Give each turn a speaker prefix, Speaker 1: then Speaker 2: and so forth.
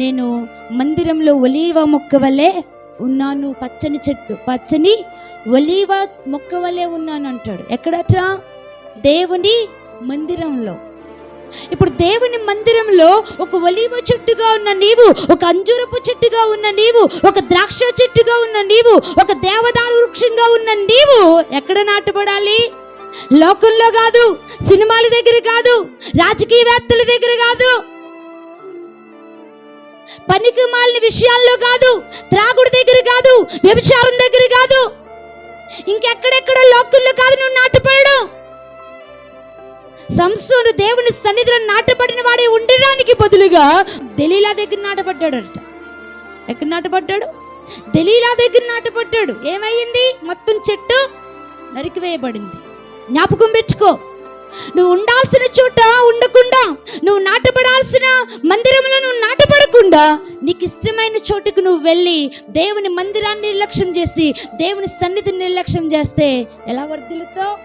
Speaker 1: నేను మందిరంలో ఒలీవ మొక్క వలె ఉన్నాను, పచ్చని చెట్టు, పచ్చని ఒలీవ మొక్క వలె ఉన్నాను అంటాడు. ఎక్కడట? దేవుని మందిరంలో. ఇప్పుడు దేవుని మందిరంలో ఒక ఒలీవ చెట్టుగా ఉన్న నీవు, ఒక అంజూరపు చెట్టుగా ఉన్న నీవు, ఒక ద్రాక్ష చెట్టుగా ఉన్న నీవు, ఒక దేవదారు వృక్షంగా ఉన్న నీవు ఎక్కడ నాటబడాలి? లోకంలో కాదు, సినిమాల దగ్గర కాదు, రాజకీయవేత్తల దగ్గర కాదు, పనికి మాలిన విషయాల్లో కాదు, త్రాగుడు దగ్గర కాదు, వ్యభిచారం దగ్గర కాదు, ఇంకెక్కడెక్కడ లోకంలో కాదు నువ్వు నాటపడడు. సంసోను దేవుని సన్నిధిలో నాటపడిన వాడే ఉండడానికి బదులుగా దెలీలా దగ్గర నాటపడ్డాడట. ఎక్కడ నాటపడ్డాడు? దెలీలా దగ్గర నాటపడ్డాడు. ఏమైంది? మొత్తం చెట్టు నరికివేయబడింది. జ్ఞాపకం పెట్టుకో. నువ్వు ఉండాల్సిన చోట ఉండకుండా, నువ్వు నాటపడాల్సిన మందిరంలో నువ్వు నాటపడకుండా, నీకు ఇష్టమైన చోటుకు నువ్వు వెళ్ళి దేవుని మందిరాన్ని నిర్లక్ష్యం చేసి దేవుని సన్నిధిని నిర్లక్ష్యం చేస్తే ఎలా వర్ధిల్లుతావు?